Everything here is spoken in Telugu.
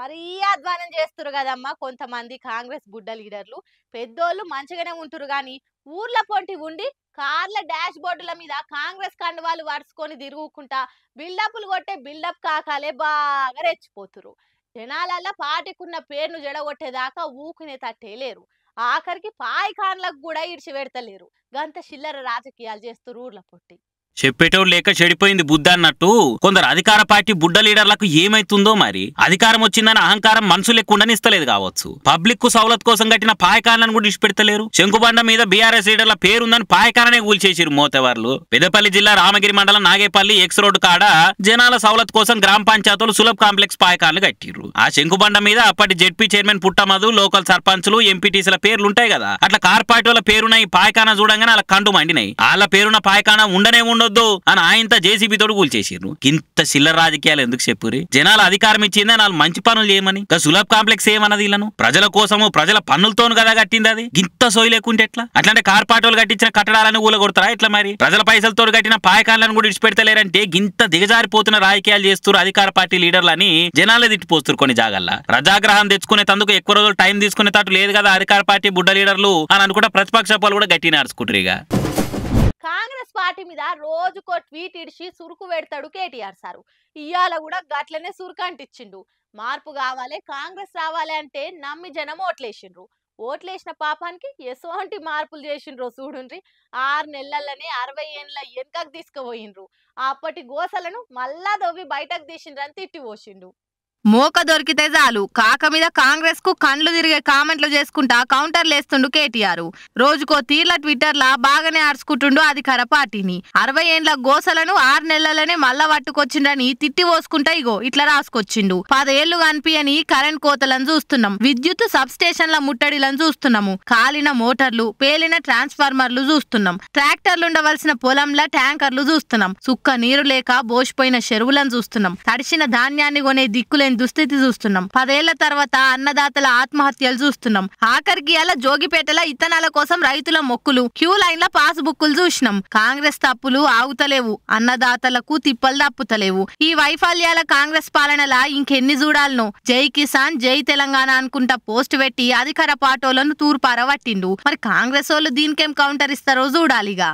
మరీ అధ్వానం చేస్తురు కదమ్మా కొంతమంది కాంగ్రెస్ బుడ్డ లీడర్లు. పెద్దోళ్ళు మంచిగానే ఉంటురు గాని ఊర్ల పొంటి ఉండి కార్ల డాష్ బోర్డుల మీద కాంగ్రెస్ కండువాలు వరుసుకొని తిరుగుకుంటా బిల్డప్లు కొట్టే బిల్డప్ కాకాలే బాగా రెచ్చిపోతురు. జనాలల్ల పార్టీకున్న పేరును జడగొట్టేదాకా ఊకునే తట్టే లేరు. ఆఖరికి పాయికాన్లకు కూడా ఇడిచి పెడతలేరు. గంత చిల్లర రాజకీయాలు చేస్తురు ఊర్ల పొట్టి. చెప్పేటోడు లేక చెడిపోయింది బుద్ధ అన్నట్టు కొందరు అధికార పార్టీ బుడ్డ లీడర్లకు ఏమైతుందో మరి. అధికారం వచ్చిందని అహంకారం మనసు లేకుండా ఇస్తలేదు కావచ్చు. పబ్లిక్ కు సౌలత్ కోసం కట్టిన పాయకాలను కూడా ఇచ్చిపెడతలేరు. శంకుబండ మీద బీఆర్ఎస్ లీడర్ల పేరుందని పాయకాలనే కూల్చేసిరు మోతెవర్లు. పెద్దపల్లి జిల్లా రామగిరి మండలం నాగేపల్లి ఎక్స్ రోడ్ కాడ జనాల సౌలత్ కోసం గ్రామ పంచాయతీలు సులభ్ కాంప్లెక్స్ పాయకాలను కట్టిరు. ఆ శంకుబండ మీద అప్పటి జెడ్పీ చైర్మన్ పుట్టమధు, లోకల్ సర్పంచులు, ఎంపీటీసీల పేర్లు ఉంటాయి కదా. అట్లా కార్పొరేటర్ల పేరున్న ఈ పాయకాన చూడంగానే వాళ్ళ కండు మండినాయి. వాళ్ళ పేరున్న పాయకాన ఉండనే ఉండొద్దు అని ఆయనతో జేసీబీ తోడు కూల్చేసిర్రు. ఇంత చిల్లర రాజకీయాలు ఎందుకు చెప్పురి? జనాలు అధికారం ఇచ్చిందే వాళ్ళు మంచి పనులు చేయమని. సులభ్ కాంప్లెక్స్ ఏమన్నది ఇళ్లను ప్రజల కోసము ప్రజల పన్నులతోను కదా కట్టింది. అది ఇంత సోయి లేకుంటే ఎట్లా? అట్లాంటి కార్పొరేటర్లు కట్టించిన కట్టడాలను ఊలగొడతారా ఎట్లా మరి? ప్రజల పైసలతో కట్టిన పాయకాలను కూడా ఇడిచిపెడతలేరంటే గింత దిగజారిపోతున్న రాజకీయాలు చేస్తారు అధికార పార్టీ లీడర్లని జనాలే తిట్టిపోస్తారు కొన్ని జాగాల్లో. ప్రజాగ్రహం తెచ్చుకునే తందుకు ఎక్కువ రోజులు టైం తీసుకునే తట్టు లేదు కదా అధికార పార్టీ బుడ్డ లీడర్లు అని అనుకుంటే ప్రతిపక్ష పాలు కూడా గట్టి నడుచుకుంటారు. ఇక కాంగ్రెస్ పార్టీ మీద రోజుకో ట్వీట్ ఇడిచి సురుకు పెడతాడు కేటీఆర్ సారు. ఇయ్యాల కూడా గట్లనే సురుకు అంటించిండు. మార్పు కావాలి, కాంగ్రెస్ రావాలి అంటే నమ్మి జనం ఓట్లేసిండ్రు. ఓట్లేసిన పాపానికి ఎసోంటి మార్పులు చేసిండ్రో చూడుండ్రి. 6 నెలలనే 60 ఏండ్ల వెనకకు తీసుకుపోయిండ్రు. అప్పటి గోసలను మళ్ళా దొవ్వి బయటకు తీసిండ్రని తిట్టి పోసిండు. మోక దొరికితే చాలు కాక మీద కాంగ్రెస్ కు కండ్లు తిరిగే కామెంట్లు చేసుకుంటా కౌంటర్లు వేస్తుండు కేటీఆర్. రోజుకో తీర్ల ట్విట్టర్లా బాగానే ఆర్చుకుంటుండు అధికార పార్టీని. 60 ఏండ్ల గోసలను 6 నెలలనే మళ్ళా పట్టుకొచ్చిండని తిట్టి పోసుకుంటా ఇగో ఇట్లా రాసుకొచ్చిండు. 10 ఏళ్లు కనిపియని కరెంట్ కోతలను చూస్తున్నాం, విద్యుత్ సబ్ స్టేషన్ల ముట్టడిలను చూస్తున్నాము, కాలిన మోటార్లు, పేలిన ట్రాన్స్ఫార్మర్లు చూస్తున్నాం, ట్రాక్టర్లు ఉండవలసిన పొలంల ట్యాంకర్లు చూస్తున్నాం, సుక్క నీరు లేక బోసిపోయిన చెరువులను చూస్తున్నాం, తడిసిన ధాన్యాన్ని కొనే దిక్కులే దుస్థితి చూస్తున్నాం. 10 ఏళ్ల తర్వాత అన్నదాతల ఆత్మహత్యలు చూస్తున్నాం. ఆఖరికి అలా జోగిపేటల ఇత్తనాల కోసం రైతుల మొక్కులు, క్యూ లైన్ల పాస్ బుక్కులు చూసినాం. కాంగ్రెస్ తప్పులు ఆగుతలేవు, అన్నదాతలకు తిప్పలు తప్పుతలేవు. ఈ వైఫల్యాల కాంగ్రెస్ పాలనలా ఇంకెన్ని చూడాలనో. జై కిసాన్ జై తెలంగాణ అనుకుంటా పోస్ట్ పెట్టి అధికార పార్టీలను తూర్పారవట్టిండు. మరి కాంగ్రెస్ వాళ్ళు దీనికేం కౌంటర్ ఇస్తారో చూడాలిగా.